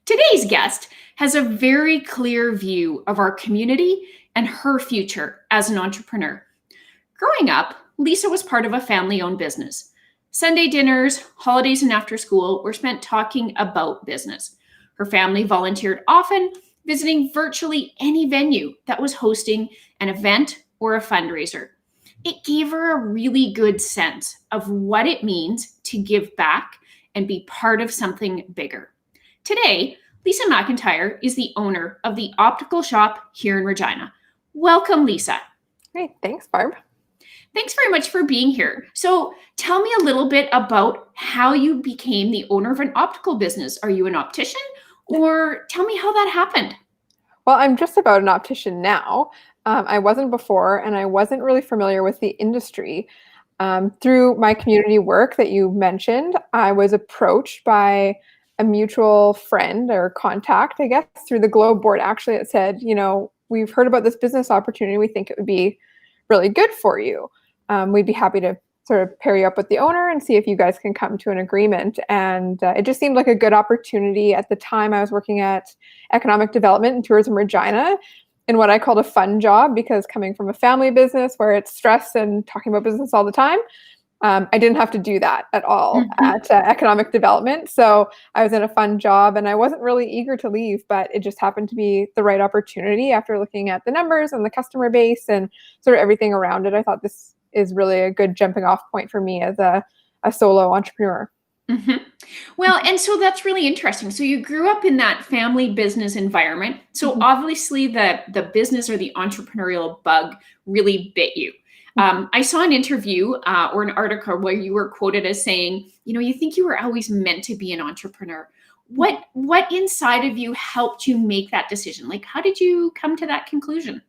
Today's guest has a very clear view of our community and her future as an entrepreneur. Growing up, Lisa was part of a family-owned business. Sunday dinners, holidays, and after school were spent talking about business. Her family volunteered often, visiting virtually any venue that was hosting an event or a fundraiser. It gave her a really good sense of what it means to give back and be part of something bigger. Today, Lisa McIntyre is the owner of the Optical Shoppe here in Regina. Welcome, Lisa. Great. Thanks, Barb. Thanks very much for being here. So tell me a little bit about how you became the owner of an optical business. Are you an optician? Or tell me how that happened. Well, I'm just about an optician now. I wasn't before, and I wasn't really familiar with the industry. Through my community work that you mentioned, I was approached by a mutual friend or contact, I guess, through the Globe board. Actually, it said, we've heard about this business opportunity. We think it would be really good for you. We'd be happy to sort of pair you up with the owner and see if you guys can come to an agreement. And it just seemed like a good opportunity. At the time, I was working at economic development and tourism Regina in what I called a fun job, because coming from a family business where it's stress and talking about business all the time, I didn't have to do that at all at economic development. So I was in a fun job and I wasn't really eager to leave, but it just happened to be the right opportunity after looking at the numbers and the customer base and sort of everything around it. I thought this is really a good jumping off point for me as a solo entrepreneur. Well, and so that's really interesting. So you grew up in that family business environment. So obviously the business or the entrepreneurial bug really bit you. I saw an interview or an article where you were quoted as saying, you think you were always meant to be an entrepreneur. What inside of you helped you make that decision? Like, how did you come to that conclusion?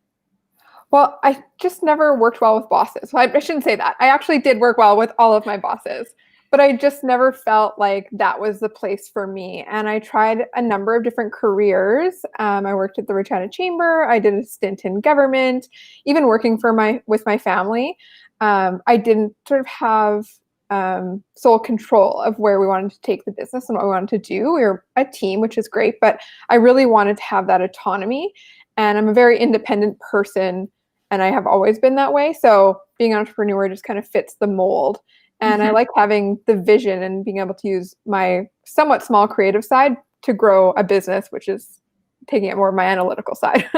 Well, I just never worked well with bosses. Well, I shouldn't say that. I actually did work well with all of my bosses, but I just never felt like that was the place for me. And I tried a number of different careers. I worked at the Regina Chamber. I did a stint in government, even working with my family. I didn't sort of have sole control of where we wanted to take the business and what we wanted to do. We were a team, which is great, but I really wanted to have that autonomy. And I'm a very independent person, and I have always been that way. So being an entrepreneur just kind of fits the mold. And I like having the vision and being able to use my somewhat small creative side to grow a business, which is taking it more of my analytical side.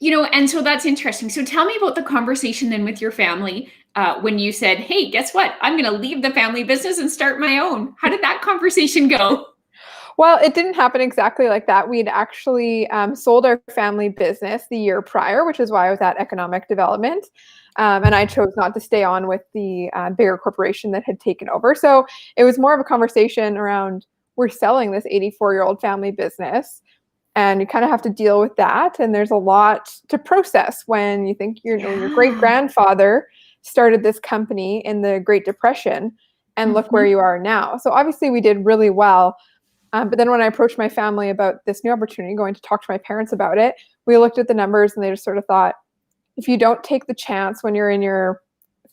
And so that's interesting. So tell me about the conversation then with your family when you said, hey, guess what? I'm going to leave the family business and start my own. How did that conversation go? Well, it didn't happen exactly like that. We'd actually sold our family business the year prior, which is why I was at economic development. And I chose not to stay on with the bigger corporation that had taken over. So it was more of a conversation around, we're selling this 84-year-old family business, and you kind of have to deal with that. And there's a lot to process when you think your great-grandfather started this company in the Great Depression, and look where you are now. So obviously we did really well. But then when I approached my family about this new opportunity, going to talk to my parents about it, we looked at the numbers and they just sort of thought, if you don't take the chance when you're in your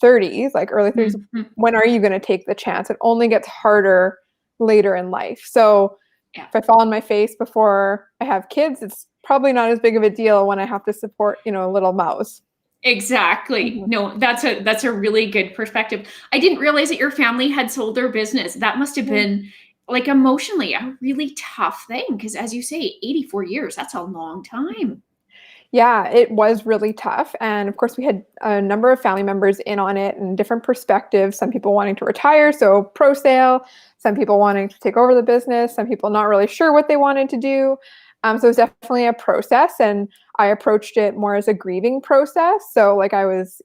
30s, like early 30s, when are you going to take the chance? It only gets harder later in life. So if I fall on my face before I have kids, it's probably not as big of a deal when I have to support, a little mouse. Exactly. No, that's a really good perspective. I didn't realize that your family had sold their business. That must have been like emotionally a really tough thing, because as you say, 84 years, that's a long time. Yeah, it was really tough. And of course, we had a number of family members in on it and different perspectives. Some people wanting to retire, so pro sale, some people wanting to take over the business, some people not really sure what they wanted to do. So it was definitely a process, and I approached it more as a grieving process. So like I was,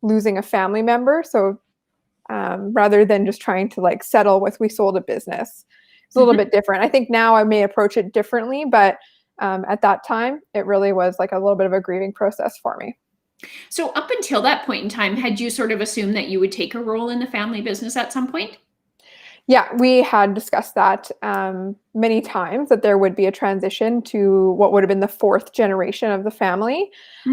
losing a family member. So rather than just trying to like settle with, we sold a business. It's a little bit different. I think now I may approach it differently, but at that time, it really was like a little bit of a grieving process for me. So up until that point in time, had you sort of assumed that you would take a role in the family business at some point? Yeah, we had discussed that many times, that there would be a transition to what would have been the fourth generation of the family.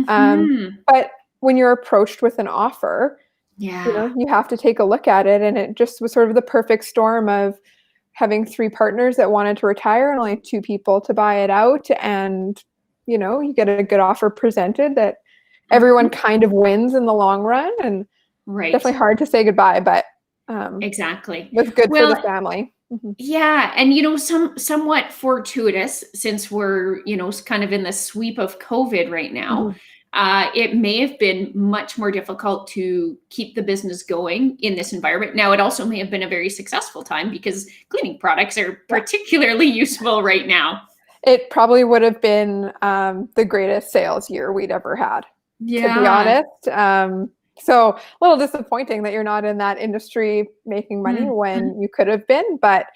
But when you're approached with an offer, you have to take a look at it. And it just was sort of the perfect storm of having 3 partners that wanted to retire and only 2 people to buy it out. And, you get a good offer presented that everyone kind of wins in the long run, and Right. definitely hard to say goodbye, but Exactly. was good for the Well, family. Mhm. yeah, and somewhat fortuitous, since we're kind of in the sweep of COVID right now. Mhm. It may have been much more difficult to keep the business going in this environment. Now, it also may have been a very successful time because cleaning products are Yeah. particularly useful right now. It probably would have been the greatest sales year we'd ever had, to be Yeah. honest. So a little disappointing that you're not in that industry making money Mhm. when you could have been, but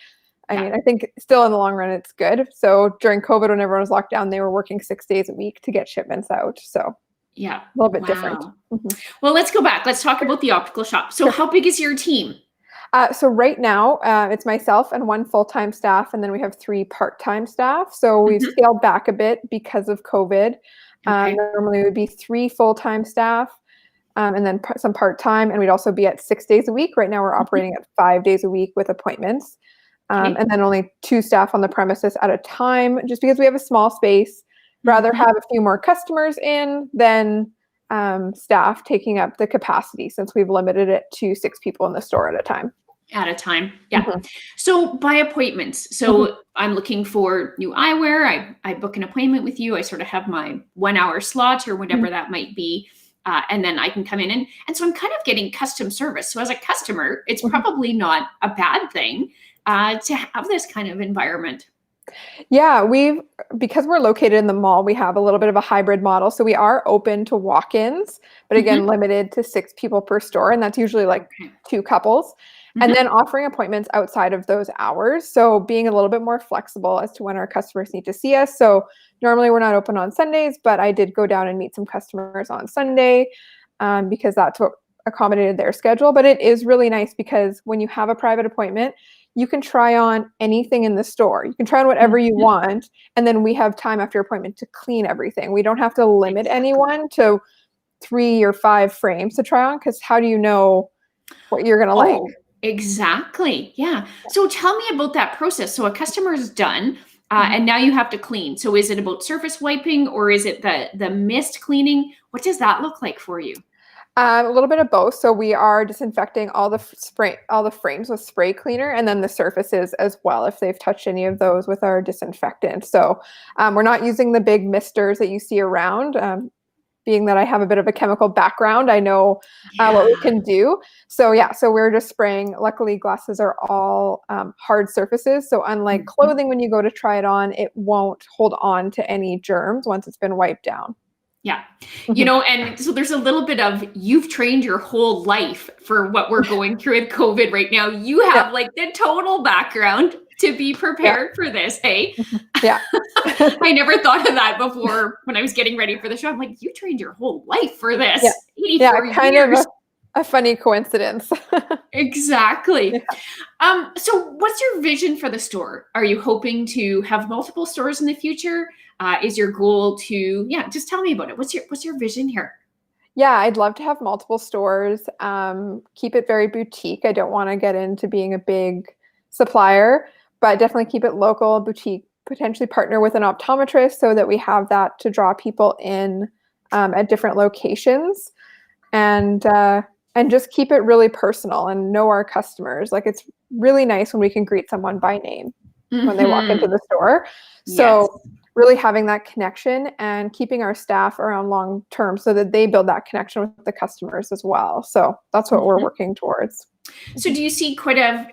I Yeah. mean, I think still in the long run, it's good. So during COVID, when everyone was locked down, they were working 6 days a week to get shipments out. So a Yeah. little bit different. Wow. Mhm. Well, let's go back. Let's talk about the optical shop. So, Sure. how big is your team? So right now, it's myself and 1 full-time staff, and then we have 3 part-time staff. So we've Mhm. scaled back a bit because of COVID. Okay. Normally it would be 3 full-time staff, and then some part-time, and we'd also be at 6 days a week. Right now we're Mhm. operating at 5 days a week with appointments. Okay. And then only 2 staff on the premises at a time, just because we have a small space. Rather Mhm. have a few more customers in than staff taking up the capacity, since we've limited it to 6 people in the store at a time. At a time. Yeah. Mhm. So, by appointments. Mhm. So, I'm looking for new eyewear. I book an appointment with you. I sort of have my 1 hour slot or Mhm. whatever that might be. And then I can come in, and so I'm kind of getting custom service. So, as a customer, it's Mhm. probably not a bad thing to have this kind of environment. Yeah, because we're located in the mall, we have a little bit of a hybrid model. So we are open to walk-ins, but again, Mhm. limited to 6 people per store, and that's usually like Okay. 2 couples. And Mhm. then offering appointments outside of those hours. So being a little bit more flexible as to when our customers need to see us. So normally we're not open on Sundays, but I did go down and meet some customers on Sunday, because that's what accommodated their schedule. But it is really nice because when you have a private appointment, you can try on anything in the store. You can try on whatever you Mhm. want, and then we have time after your appointment to clean everything. We don't have to limit Exactly. anyone to 3 or 5 frames to try on, because how do you know what you're gonna like? Oh, exactly. Yeah. So tell me about that process. So a customer is done, Mhm. and now you have to clean. So is it about surface wiping, or is it the mist cleaning? What does that look like for you? A little bit of both. So we are disinfecting all the frames with spray cleaner, and then the surfaces as well if they've touched any of those with our disinfectant. So we're not using the big misters that you see around. Being that I have a bit of a chemical background, I know what we Yeah. can do. So yeah, so we're just spraying. Luckily, glasses are all hard surfaces. So unlike Mhm. clothing, when you go to try it on, it won't hold on to any germs once it's been wiped down. Yeah. Mhm. And so there's a little bit of you've trained your whole life for what we're going through with COVID right now. You Yeah, have like the total background to be yeah, prepared for this. Hey, mhm, yeah, I never thought of that before when I was getting ready for the show. I'm like, you trained your whole life for yeah, this yeah. 84 Kind of years. a funny coincidence. Exactly. Yeah. So what's your vision for the store? Are you hoping to have multiple stores in the future? Is your goal to, yeah, just tell me about it. What's your vision here? Yeah, I'd love to have multiple stores. Keep it very boutique. I don't want to get into being a big supplier, but definitely keep it local, boutique. Potentially partner with an optometrist so that we have that to draw people in at different locations, and uh, and just keep it really personal and know our customers. Like, it's really nice when we can greet someone by name when they walk into Hmm. the store. Yes. So really having that connection and keeping our staff around long term so that they build that connection with the customers as well. So that's what we're Mhm. working towards. So Mhm. do you see quite a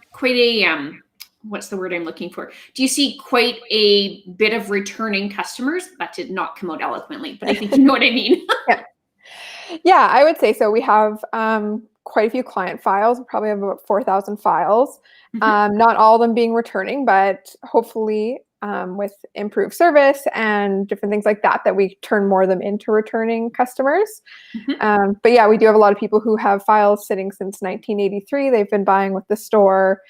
what's the word I'm looking for? Do you see quite a bit of returning customers? That did not come out eloquently, but I think you know what I mean. Yeah. Yeah, I would say so. We have quite a few client files. We probably have about 4,000 files. Mhm. Not all of them being returning, but hopefully with improved service and different things like that, that we turn more of them into returning customers. Mhm. But yeah, we do have a lot of people who have files sitting since 1983. They've been buying with the store,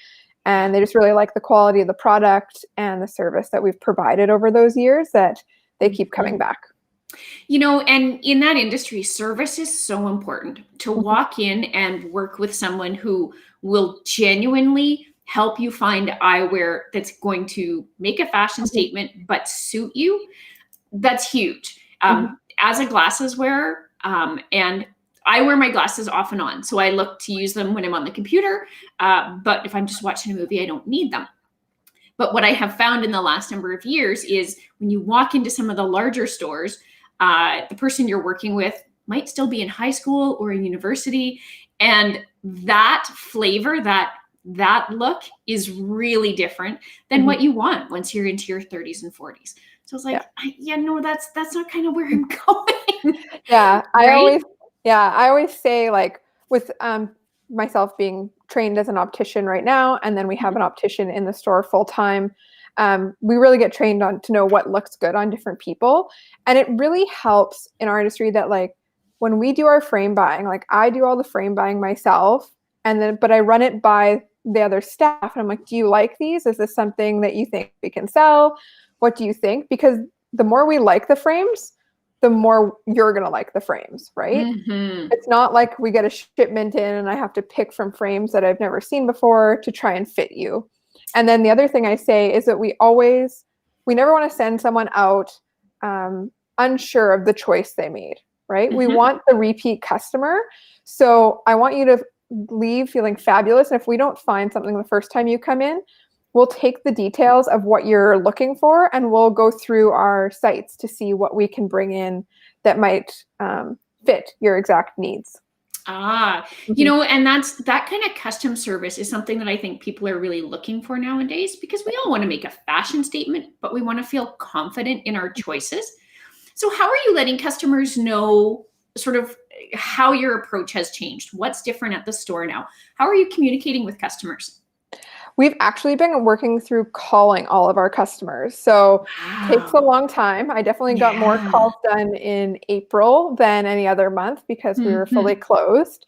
Yeah. and they just really like the quality of the product and the service that we've provided over those years, that they keep coming Mhm. back. And in that industry, service is so important. To Mhm. walk in and work with someone who will genuinely help you find eyewear that's going to make a fashion statement but suit you, that's huge. As a glasses wearer, and I wear my glasses off and on, so I look to use them when I'm on the computer, but if I'm just watching a movie, I don't need them. But what I have found in the last number of years is when you walk into some of the larger stores, the person you're working with might still be in high school or in university, and that flavor, that look is really different than what you want once you're into your 30s and 40s. So it's like, no, that's not kind of where I'm going. Yeah, Right? I always say, like, with myself being trained as an optician right now, and then we have an optician in the store full time. We really get trained on to know what looks good on different people, and it really helps in our industry that, like, when we do our frame buying, like I do all the frame buying myself, but I run it by the other staff, and I'm like, do you like these? Is this something that you think we can sell? What do you think? Because the more we like the frames, the more you're going to like the frames, right? It's not like we get a shipment in and I have to pick from frames that I've never seen before to try and fit you. And then the other thing I say is that we never want to send someone out unsure of the choice they made, right? We want the repeat customer. So I want you to leave feeling fabulous. And if we don't find something the first time you come in, we'll take the details of what you're looking for and we'll go through our sites to see what we can bring in that might fit your exact needs. And that kind of custom service is something that I think people are really looking for nowadays, because we all want to make a fashion statement, but we want to feel confident in our choices. So how are you letting customers know sort of how your approach has changed? What's different at the store now? How are you communicating with customers? We've actually been working through calling all of our customers. So it takes a long time. I definitely got more calls done in April than any other month because we were fully closed.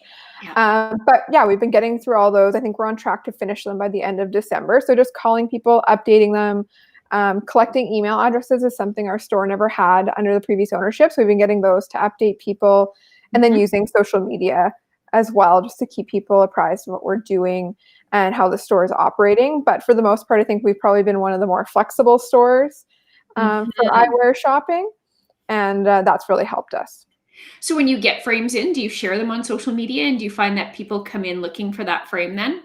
But yeah, we've been getting through all those. I think we're on track to finish them by the end of December. So just calling people, updating them, collecting email addresses is something our store never had under the previous ownership. So we've been getting those to update people, and then using social media as well, just to keep people apprised of what we're doing and how the store is operating. But for the most part, I think we've probably been one of the more flexible stores for eyewear shopping. And that's really helped us. So when you get frames in, do you share them on social media? And do you find that people come in looking for that frame then?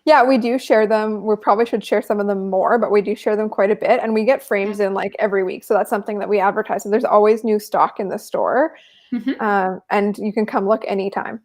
Yeah, we do share them. We probably should share some of them more, but we do share them quite a bit. And we get frames in like every week. So that's something that we advertise. And there's always new stock in the store. And you can come look anytime.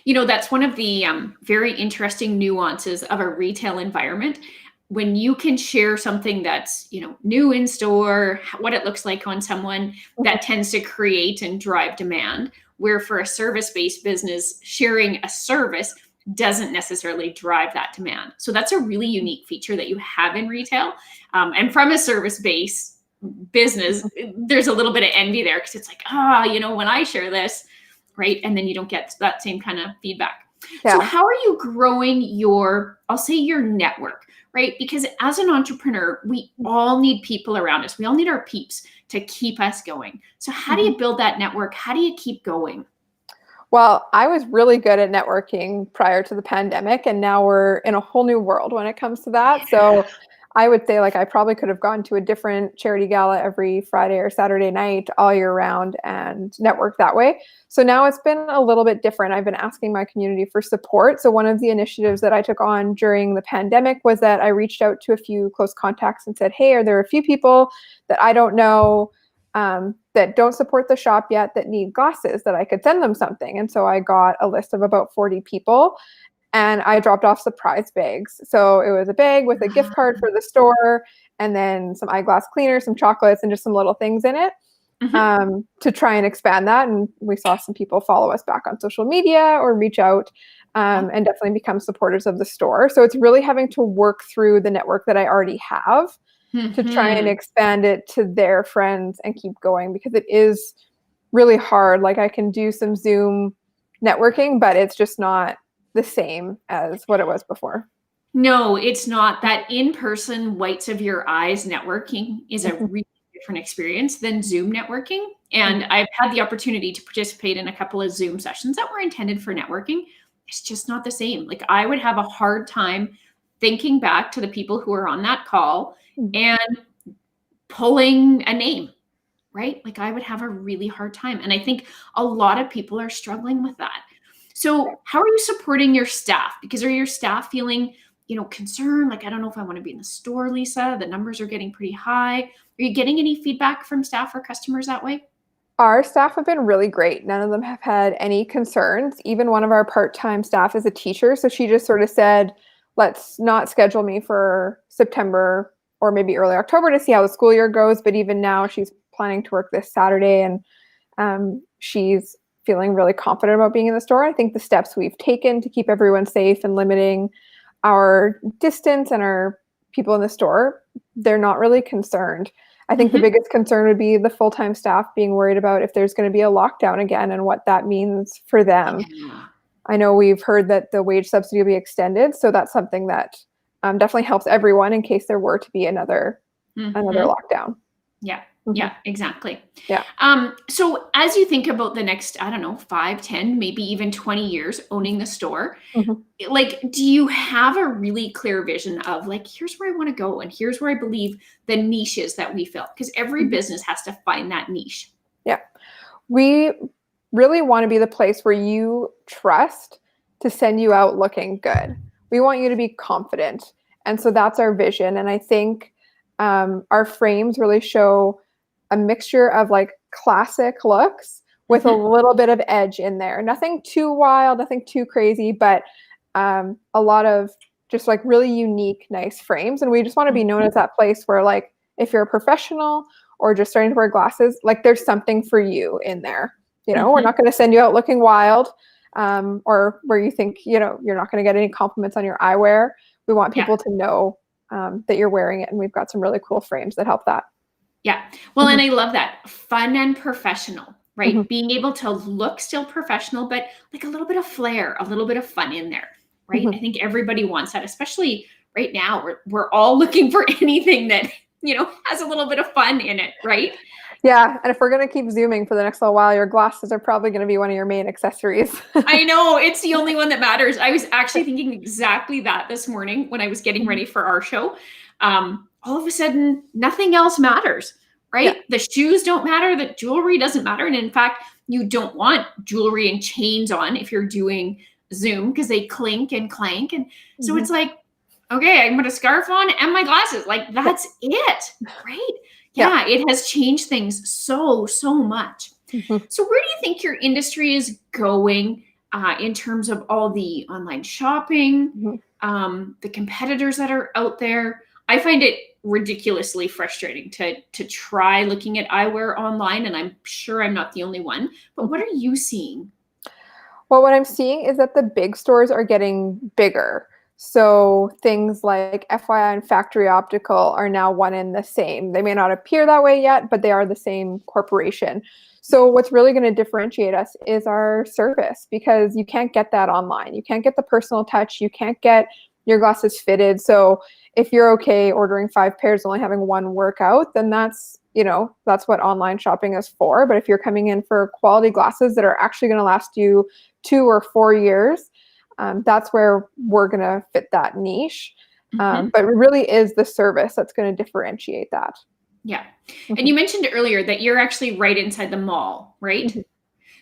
That's one of the very interesting nuances of a retail environment. When you can share something that's, new in store, what it looks like on someone, that tends to create and drive demand. Where for a service-based business, sharing a service doesn't necessarily drive that demand. So that's a really unique feature that you have in retail. And from a service-based business, there's a little bit of envy there, because it's like, when I share this, right? And then you don't get that same kind of feedback. So how are you growing your network, right? Because as an entrepreneur, we all need people around us. We all need our peeps to keep us going. So how do you build that network? How do you keep going? Well, I was really good at networking prior to the pandemic, and now we're in a whole new world when it comes to that. So I would say, like, I probably could have gone to a different charity gala every Friday or Saturday night all year round and network that way. So now it's been a little bit different. I've been asking my community for support. So one of the initiatives that I took on during the pandemic was that I reached out to a few close contacts and said, hey, are there a few people that I don't know that don't support the shop yet that need glasses that I could send them something? And so I got a list of about 40 people. And I dropped off surprise bags. So it was a bag with a gift card for the store, and then some eyeglass cleaners, some chocolates, and just some little things in it to try and expand that. And we saw some people follow us back on social media or reach out and definitely become supporters of the store. So it's really having to work through the network that I already have to try and expand it to their friends and keep going, because it is really hard. Like, I can do some Zoom networking, but it's just not the same as what it was before. No, it's not. That in-person whites of your eyes networking is a really different experience than Zoom networking. And I've had the opportunity to participate in a couple of Zoom sessions that were intended for networking. It's just not the same. Like, I would have a hard time thinking back to the people who are on that call Mhm. and pulling a name, right? Like I would have a really hard time. And I think a lot of people are struggling with that. So how are you supporting your staff? Because are your staff feeling, concerned? Like, I don't know if I want to be in the store, Lisa. The numbers are getting pretty high. Are you getting any feedback from staff or customers that way? Our staff have been really great. None of them have had any concerns. Even one of our part-time staff is a teacher. So she just sort of said, let's not schedule me for September or maybe early October to see how the school year goes. But even now she's planning to work this Saturday, and she's feeling really confident about being in the store. I think the steps we've taken to keep everyone safe and limiting our distance and our people in the store, they're not really concerned. I think the biggest concern would be the full-time staff being worried about if there's going to be a lockdown again and what that means for them. Yeah. I know we've heard that the wage subsidy will be extended, so that's something that definitely helps everyone in case there were to be another lockdown. Yeah. Mhm. Yeah, exactly. Yeah. So as you think about the next, I don't know, 5, 10, maybe even 20 years owning the store, Mhm. like, do you have a really clear vision of like, here's where I want to go and here's where I believe the niches that we fill? Because every Mhm. business has to find that niche. Yeah. We really want to be the place where you trust to send you out looking good. We want you to be confident. And so that's our vision. And I think our frames really show a mixture of like classic looks with a little bit of edge in there. Nothing too wild, nothing too crazy, but a lot of just like really unique, nice frames. And we just want to be known as that place where, like, if you're a professional or just starting to wear glasses, like there's something for you in there. We're not going to send you out looking wild, or where you think, you're not going to get any compliments on your eyewear. We want Yeah. people to know that you're wearing it. And we've got some really cool frames that help that. Yeah. Well, and I love that. Fun and professional, Mm-hmm. right? Being able to look still professional, but like a little bit of flair, a little bit of fun in there, right? Mm-hmm. I think everybody wants that, especially right now. We're all looking for anything that, has a little bit of fun in it, right? Yeah. And if we're going to keep zooming for the next little while, your glasses are probably going to be one of your main accessories. I know, it's the only one that matters. I was actually thinking exactly that this morning when I was getting ready for our show. All of a sudden, nothing else matters, Yeah. right? The shoes don't matter, the jewelry doesn't matter. And in fact, you don't want jewelry and chains on if you're doing Zoom because they clink and clank. And so Mm-hmm. it's like, okay, I put a scarf on and my glasses. Like, that's it, right? Yeah. Yeah, it has changed things so, so much. Mm-hmm. So, where do you think your industry is going in terms of all the online shopping, Mm-hmm. the competitors that are out there? I find it ridiculously frustrating to try looking at eyewear online, and I'm sure I'm not the only one. But what are you seeing? Well, what I'm seeing is that the big stores are getting bigger. So things like FYI and Factory Optical are now one and the same. They may not appear that way yet, but they are the same corporation. So what's really going to differentiate us is our service, because you can't get that online. You can't get the personal touch. You can't get your glasses fitted. So if you're okay ordering 5 pairs, only having one workout, then that's what online shopping is for. But if you're coming in for quality glasses that are actually going to last you 2 or 4 years, that's where we're going to fit that niche. But it really is the service that's going to differentiate that. Yeah. And you mentioned earlier that you're actually right inside the mall, right? Mm-hmm.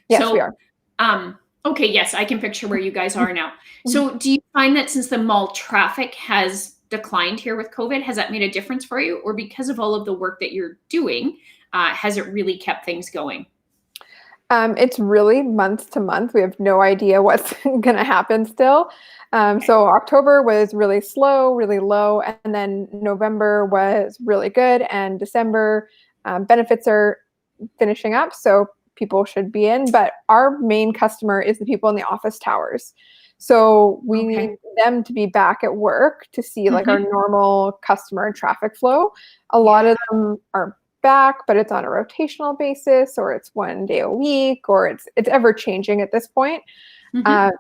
Yes, we So, are. okay, yes, I can picture where you guys are now. So, do you find that since the mall traffic has declined here with COVID, has that made a difference for you? Or because of all of the work that you're doing, has it really kept things going? It's really month to month. We have no idea what's going to happen still. So October was really slow, really low, and then November was really good, and December benefits are finishing up, so people should be in. But our main customer is the people in the office towers. So we need them to be back at work to see like our normal customer and traffic flow. A lot of them are back, but it's on a rotational basis, or it's one day a week, or it's ever changing at this point.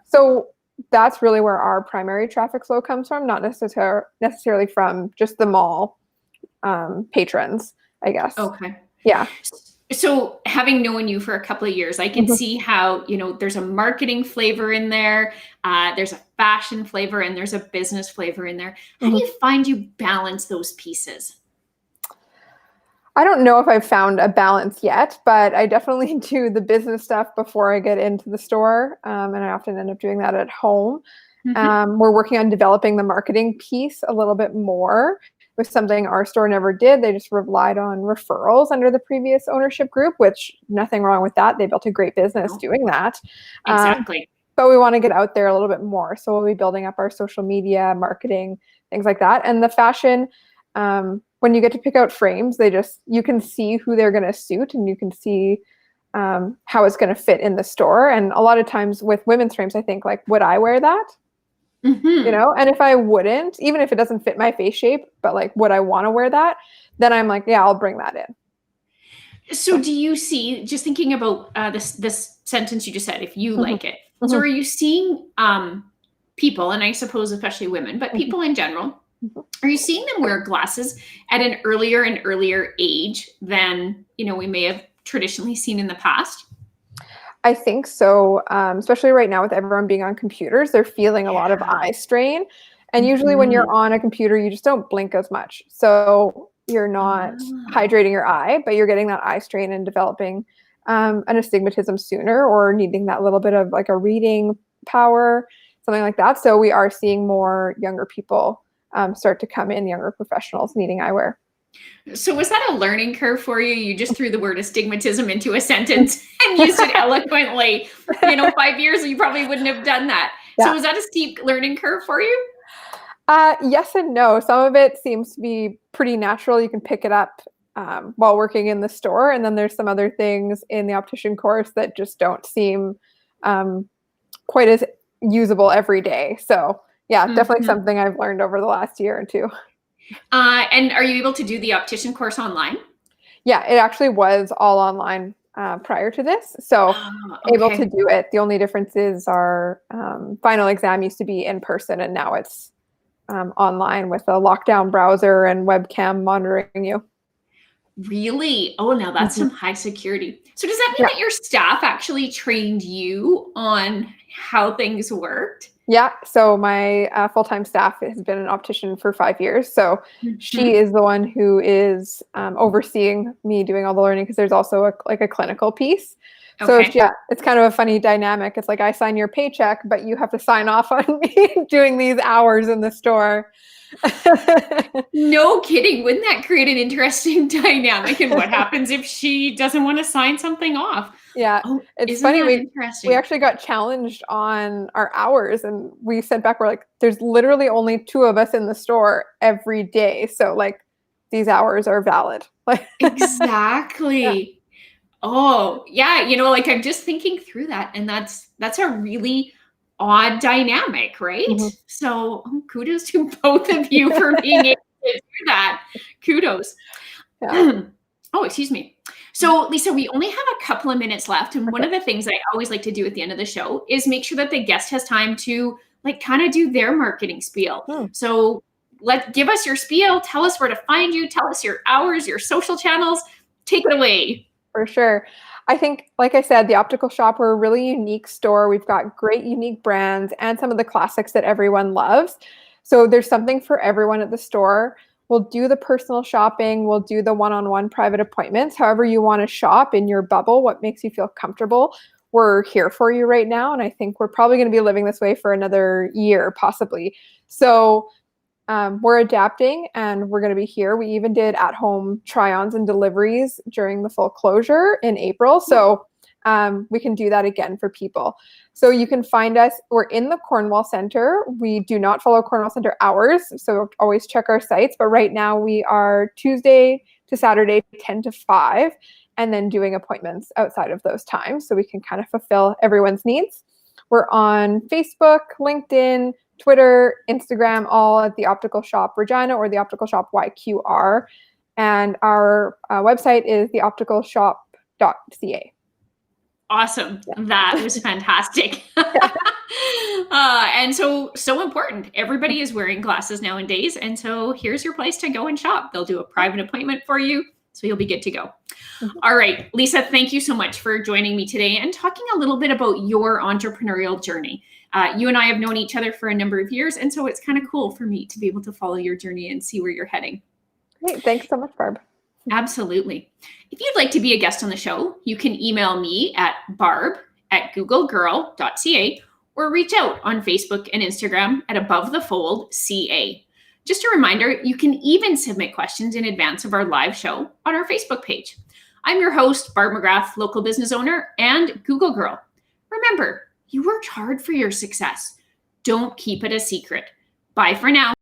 So that's really where our primary traffic flow comes from, not necessarily from just the mall patrons, I guess. Okay. Yeah. So having known you for a couple of years, I can see how, there's a marketing flavor in there, there's a fashion flavor, and there's a business flavor in there. How do Mhm. you find you balance those pieces? I don't know if I've found a balance yet, but I definitely do the business stuff before I get into the store. And I often end up doing that at home. Hmm. We're working on developing the marketing piece a little bit more with something our store never did. They just relied on referrals under the previous ownership group, which nothing wrong with that. They built a great business No, doing that. exactly. But we want to get out there a little bit more. So we'll be building up our social media, marketing, things like that. And the fashion, when you get to pick out frames, you can see who they're going to suit, and you can see how it's going to fit in the store. And a lot of times with women's frames, I think, like, would I wear that? Hmm. And if I wouldn't, even if it doesn't fit my face shape, but like, would I want to wear that? Then I'm like, yeah, I'll bring that in. So do you see, just thinking about this sentence you just said, if you Mhm, like it. So mhm, are you seeing people, and I suppose especially women, but mhm, people in general, mhm. are you seeing them wear glasses at an earlier and earlier age than, we may have traditionally seen in the past? I think so, especially right now with everyone being on computers, they're feeling a lot of Yeah. eye strain. And usually when you're Mhm. on a computer, you just don't blink as much. So you're not Ah. hydrating your eye, but you're getting that eye strain and developing an astigmatism sooner, or needing that little bit of like a reading power, something like that. So we are seeing more younger people start to come in, younger professionals needing eyewear. So was that a learning curve for you? You just threw the word astigmatism into a sentence and used it eloquently. 5 years you probably wouldn't have done that. So Yeah. was that a steep learning curve for you? Yes and no. Some of it seems to be pretty natural. You can pick it up while working in the store. And then there's some other things in the optician course that just don't seem um, quite as usable every day. So, yeah, definitely Mhm. something I've learned over the last year or two. And are you able to do the optician course online? Yeah, it actually was all online prior to this. So, Oh, able to okay. do it. The only difference is our final exam used to be in person, and now it's online with a lockdown browser and webcam monitoring you. Really? Oh, now that's Mhm. some high security. So does that mean Yeah. that your staff actually trained you on how things worked? Yeah. So my full-time staff has been an optician for 5 years. So she Mhm. is the one who is overseeing me doing all the learning, because there's also like a clinical piece. So Okay. yeah, it's kind of a funny dynamic. It's like I sign your paycheck, but you have to sign off on me doing these hours in the store. No kidding. Wouldn't that create an interesting dynamic? And what happens if she doesn't want to sign something off? Yeah, Oh, it's isn't funny. that We interesting? actually got challenged on our hours, and we said back, we're like, there's literally only two of us in the store every day, so like these hours are valid. Like, yeah. Exactly. Oh, yeah, like I'm just thinking through that, and that's a really odd dynamic, right? Mhm. So, kudos to both of you for being able to do that. Kudos. Yeah. Oh, excuse me. So, Lisa, we only have a couple of minutes left, and one Okay. of the things I always like to do at the end of the show is make sure that the guest has time to like kind of do their marketing spiel. Hmm. So, give us your spiel, tell us where to find you, tell us your hours, your social channels. Take it away. For sure. I think, like I said, the Optical Shop, we're a really unique store. We've got great unique brands and some of the classics that everyone loves. So there's something for everyone at the store. We'll do the personal shopping. We'll do the one-on-one private appointments. However you want to shop in your bubble, what makes you feel comfortable. We're here for you right now. And I think we're probably going to be living this way for another year, possibly. So we're adapting, and we're going to be here. We even did at-home try-ons and deliveries during the full closure in April. So we can do that again for people. So you can find us. We're in the Cornwall Center. We do not follow Cornwall Center hours, so always check our sites. But right now we are Tuesday to Saturday, 10 to 5, and then doing appointments outside of those times, so we can kind of fulfill everyone's needs. We're on Facebook, LinkedIn, Twitter, Instagram, all at the Optical Shop Regina or the Optical Shop YQR. And our website is theopticalshop.ca. Awesome. That Yeah. was fantastic. And so important. Everybody is wearing glasses nowadays. And so here's your place to go and shop. They'll do a private appointment for you. So you'll be good to go. Mhm. All right, Lisa, thank you so much for joining me today and talking a little bit about your entrepreneurial journey. You and I have known each other for a number of years, and so it's kind of cool for me to be able to follow your journey and see where you're heading. Great. Thanks so much, Barb. Absolutely. If you'd like to be a guest on the show, you can email me at barb@googlegirl.ca or reach out on Facebook and Instagram at Above the Fold CA. Just a reminder, you can even submit questions in advance of our live show on our Facebook page. I'm your host, Barb McGrath, local business owner and Google Girl. Remember, you worked hard for your success. Don't keep it a secret. Bye for now.